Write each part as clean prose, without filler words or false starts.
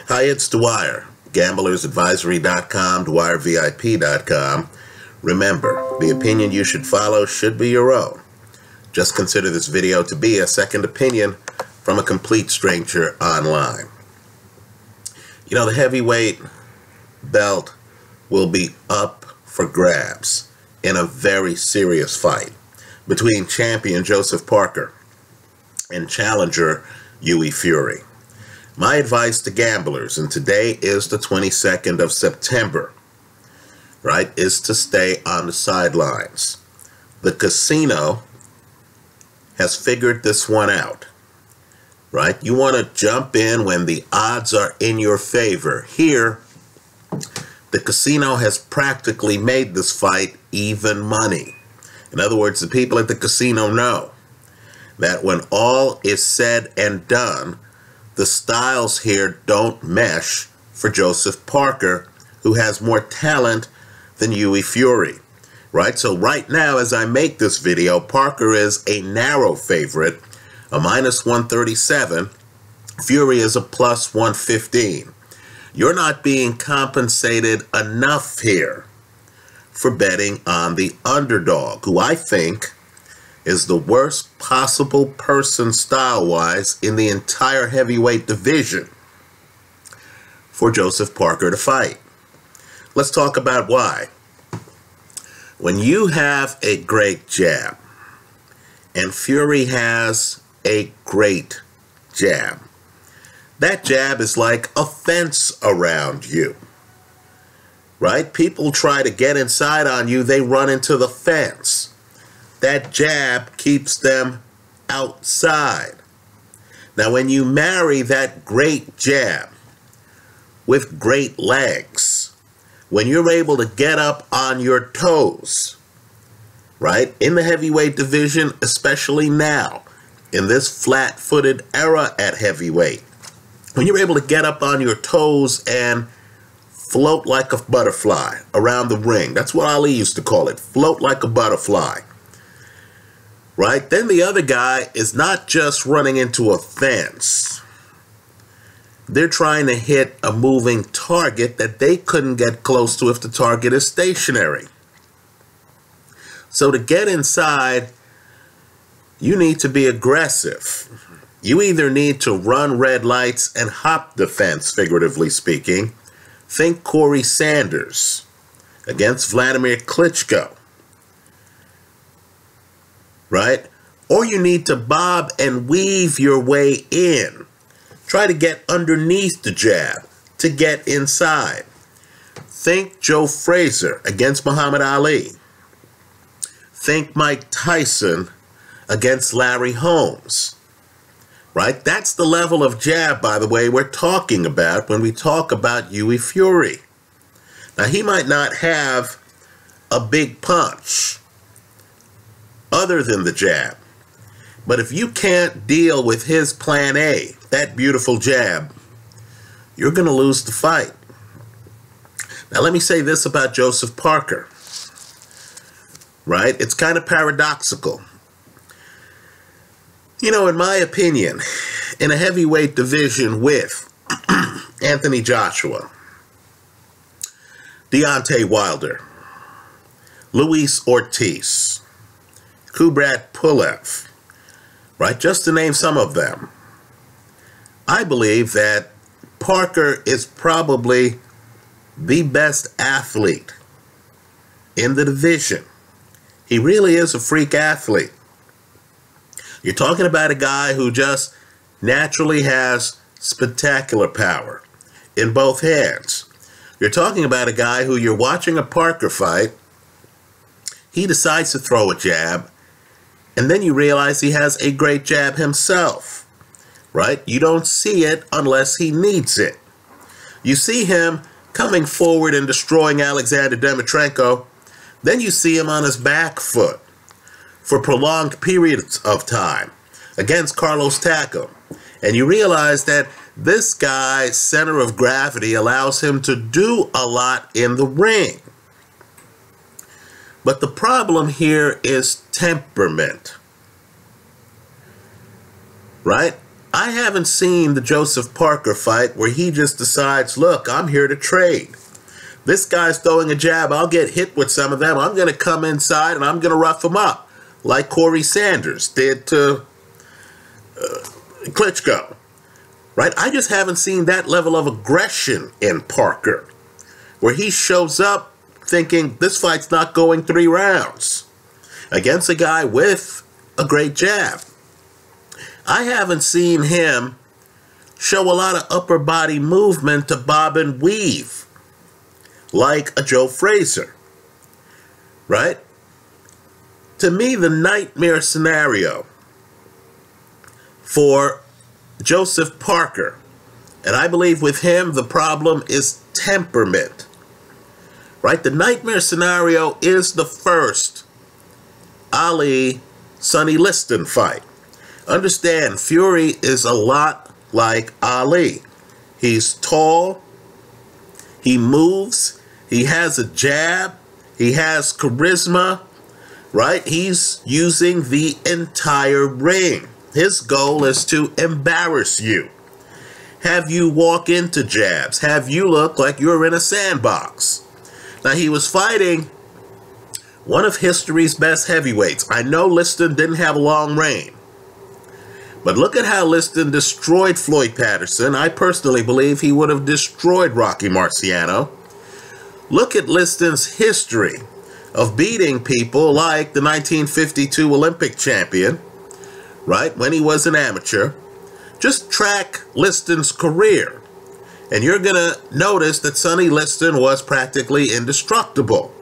Hi, it's Dwyer, gamblersadvisory.com, dwyervip.com. Remember, the opinion you should follow should be your own. Just consider this video to be a second opinion from a complete stranger online. You know, the heavyweight belt will be up for grabs in a very serious fight between champion Joseph Parker and challenger Hughie Fury. My advice to gamblers, and today is the 22nd of September, right, is to stay on the sidelines. The casino has figured this one out, right? You want to jump in when the odds are in your favor. Here, the casino has practically made this fight even money. In other words, the people at the casino know that when all is said and done, the styles here don't mesh for Joseph Parker, who has more talent than Hughie Fury, right? So right now, as I make this video, Parker is a narrow favorite, a -137. Fury is a +115. You're not being compensated enough here for betting on the underdog, who I think is the worst possible person style-wise in the entire heavyweight division for Joseph Parker to fight. Let's talk about why. When you have a great jab, and Fury has a great jab, that jab is like a fence around you, right? People try to get inside on you, they run into the fence. That jab keeps them outside. Now, when you marry that great jab with great legs, when you're able to get up on your toes, right, in the heavyweight division, especially now, in this flat-footed era at heavyweight, when you're able to get up on your toes and float like a butterfly around the ring, that's what Ali used to call it, float like a butterfly, right? Then the other guy is not just running into a fence. They're trying to hit a moving target that they couldn't get close to if the target is stationary. So to get inside, you need to be aggressive. You either need to run red lights and hop the fence, figuratively speaking. Think Corey Sanders against Vladimir Klitschko, right? Or you need to bob and weave your way in. Try to get underneath the jab to get inside. Think Joe Frazier against Muhammad Ali. Think Mike Tyson against Larry Holmes, right? That's the level of jab, by the way, we're talking about when we talk about Hughie Fury. Now, he might not have a big punch other than the jab, but if you can't deal with his plan A, that beautiful jab, you're going to lose the fight. Now, let me say this about Joseph Parker, right? It's kind of paradoxical. You know, in my opinion, in a heavyweight division with Anthony Joshua, Deontay Wilder, Luis Ortiz, Kubrat Pulev, right, just to name some of them, I believe that Parker is probably the best athlete in the division. He really is a freak athlete. You're talking about a guy who just naturally has spectacular power in both hands. You're talking about a guy who, you're watching a Parker fight, he decides to throw a jab, and then you realize he has a great jab himself, right? You don't see it unless he needs it. You see him coming forward and destroying Alexander Dmytrenko, then you see him on his back foot for prolonged periods of time against Carlos Takam. And you realize that this guy's center of gravity allows him to do a lot in the ring. But the problem here is temperament, right? I haven't seen the Joseph Parker fight where he just decides, look, I'm here to trade. This guy's throwing a jab. I'll get hit with some of them. I'm going to come inside and I'm going to rough him up like Corey Sanders did to Klitschko. Right? I just haven't seen that level of aggression in Parker where he shows up thinking this fight's not going 3 rounds against a guy with a great jab. I haven't seen him show a lot of upper body movement to bob and weave like a Joe Frazier, right? To me, the nightmare scenario for Joseph Parker, and I believe with him the problem is temperament, right? The nightmare scenario is the first Ali-Sonny Liston fight. Understand, Fury is a lot like Ali. He's tall, he moves, he has a jab, he has charisma, right? He's using the entire ring. His goal is to embarrass you, have you walk into jabs, have you look like you're in a sandbox. Now, he was fighting one of history's best heavyweights. I know Liston didn't have a long reign, but look at how Liston destroyed Floyd Patterson. I personally believe he would have destroyed Rocky Marciano. Look at Liston's history of beating people like the 1952 Olympic champion, right, when he was an amateur. Just track Liston's career, and you're going to notice that Sonny Liston was practically indestructible,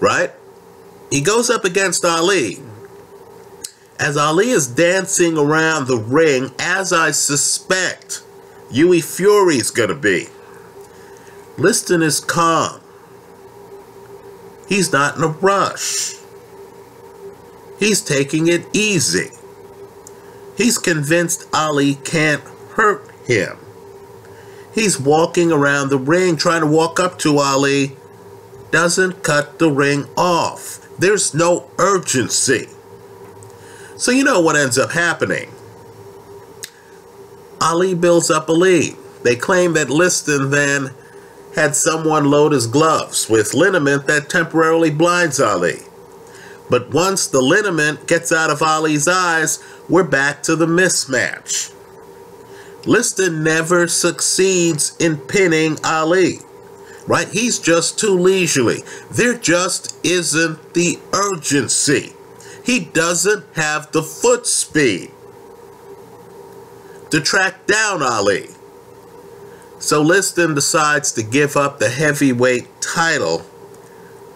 right? He goes up against Ali. As Ali is dancing around the ring, as I suspect Hughie Fury's going to be, Liston is calm. He's not in a rush. He's taking it easy. He's convinced Ali can't hurt him. He's walking around the ring, trying to walk up to Ali. Doesn't cut the ring off. There's no urgency. So you know what ends up happening. Ali builds up a lead. They claim that Liston then had someone load his gloves with liniment that temporarily blinds Ali. But once the liniment gets out of Ali's eyes, we're back to the mismatch. Liston never succeeds in pinning Ali, right? He's just too leisurely. There just isn't the urgency. He doesn't have the foot speed to track down Ali. So Liston decides to give up the heavyweight title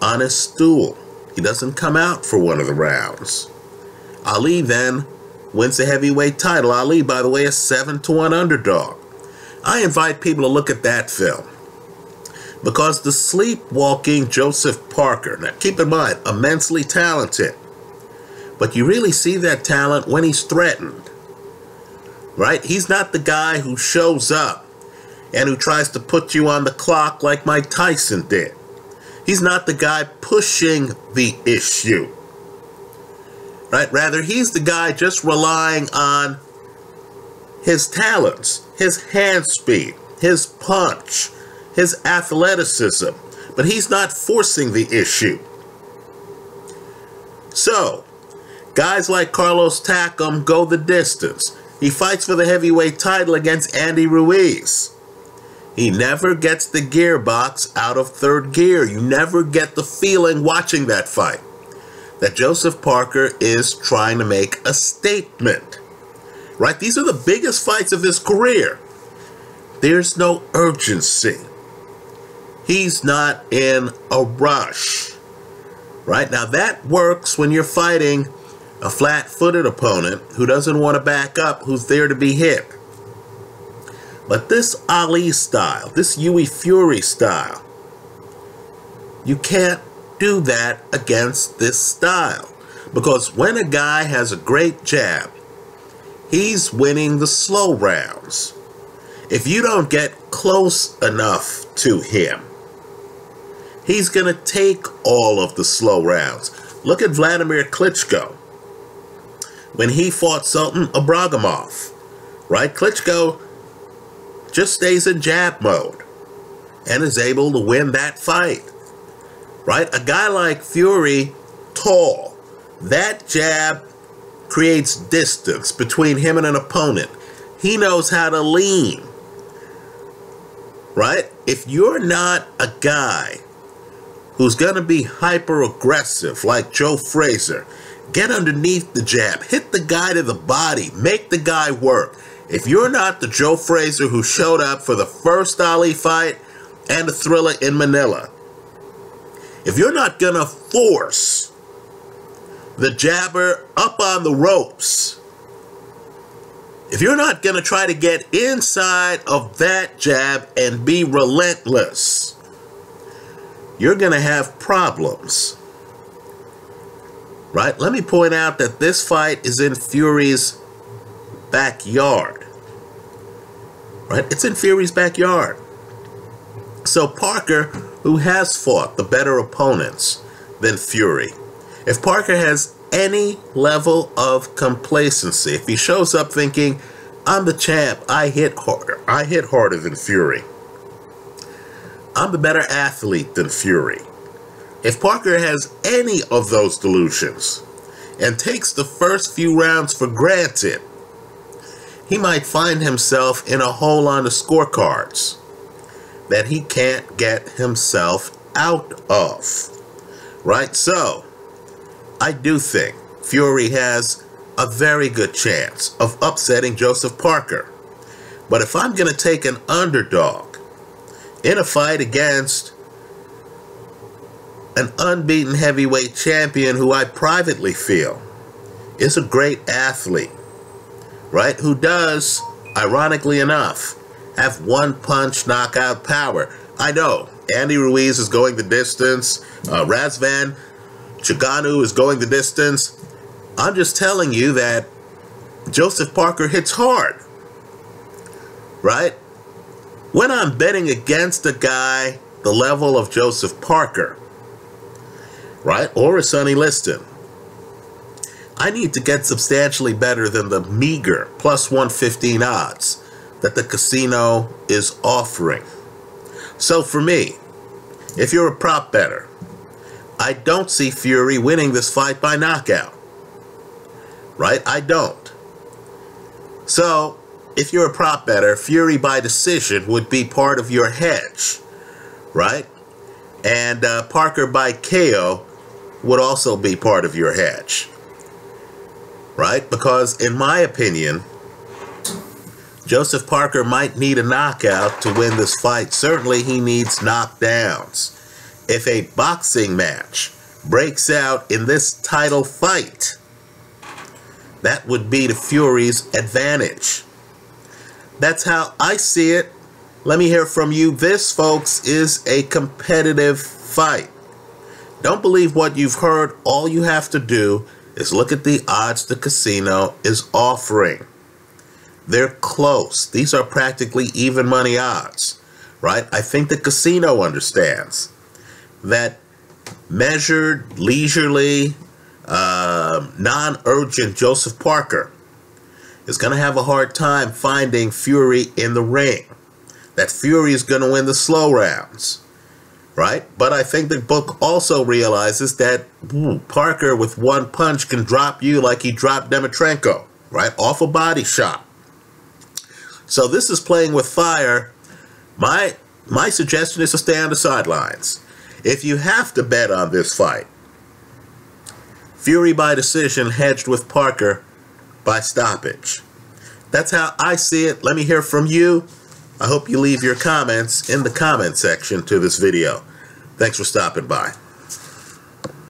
on his stool. He doesn't come out for one of the rounds. Ali then wins the heavyweight title. Ali, by the way, is 7-1 underdog. I invite people to look at that film because the sleepwalking Joseph Parker, now keep in mind, immensely talented, but you really see that talent when he's threatened, right? He's not the guy who shows up and who tries to put you on the clock like Mike Tyson did. He's not the guy pushing the issue, right? Rather, he's the guy just relying on his talents, his hand speed, his punch, his athleticism, but he's not forcing the issue. So, guys like Carlos Takam go the distance. He fights for the heavyweight title against Andy Ruiz. He never gets the gearbox out of third gear. You never get the feeling watching that fight that Joseph Parker is trying to make a statement, right? These are the biggest fights of his career. There's no urgency. He's not in a rush, right? Now that works when you're fighting a flat-footed opponent who doesn't want to back up, who's there to be hit. But this Ali style, this Hughie Fury style, you can't do that against this style. Because when a guy has a great jab, he's winning the slow rounds. If you don't get close enough to him, he's going to take all of the slow rounds. Look at Vladimir Klitschko when he fought Sultan Ibragimov. right? Klitschko just stays in jab mode and is able to win that fight, right? A guy like Fury, tall, that jab creates distance between him and an opponent. He knows how to lean, right? If you're not a guy who's going to be hyper aggressive like Joe Frazier, get underneath the jab, hit the guy to the body, make the guy work. If you're not the Joe Frazier who showed up for the first Ali fight and the Thriller in Manila, if you're not going to force the jabber up on the ropes, if you're not going to try to get inside of that jab and be relentless, you're going to have problems, right? Let me point out that this fight is in Fury's backyard, right? It's in Fury's backyard. So Parker, who has fought the better opponents than Fury, if Parker has any level of complacency, if he shows up thinking, I'm the champ, I hit harder than Fury, I'm the better athlete than Fury, if Parker has any of those delusions and takes the first few rounds for granted, he might find himself in a hole on the scorecards that he can't get himself out of, right? So I do think Fury has a very good chance of upsetting Joseph Parker. But if I'm going to take an underdog in a fight against an unbeaten heavyweight champion who I privately feel is a great athlete, right, who does, ironically enough, have one-punch knockout power. I know Andy Ruiz is going the distance, Razvan Chaganu is going the distance. I'm just telling you that Joseph Parker hits hard, right? When I'm betting against a guy the level of Joseph Parker, right, or a Sonny Liston, I need to get substantially better than the meager plus 115 odds that the casino is offering. So for me, if you're a prop bettor, I don't see Fury winning this fight by knockout, right? I don't. So if you're a prop bettor, Fury by decision would be part of your hedge, right? And Parker by KO would also be part of your hedge, right? Because in my opinion, Joseph Parker might need a knockout to win this fight. Certainly he needs knockdowns. If a boxing match breaks out in this title fight, that would be to Fury's advantage. That's how I see it. Let me hear from you. This, folks, is a competitive fight. Don't believe what you've heard. All you have to do is look at the odds the casino is offering. They're close. These are practically even money odds, right? I think the casino understands that measured, leisurely, non-urgent Joseph Parker is going to have a hard time finding Fury in the ring. That Fury is going to win the slow rounds, right? But I think the book also realizes that Parker with one punch can drop you like he dropped Demetrenko, right? Off a body shot. So this is playing with fire. My suggestion is to stay on the sidelines. If you have to bet on this fight, Fury by decision hedged with Parker by stoppage. That's how I see it. Let me hear from you. I hope you leave your comments in the comment section to this video. Thanks for stopping by.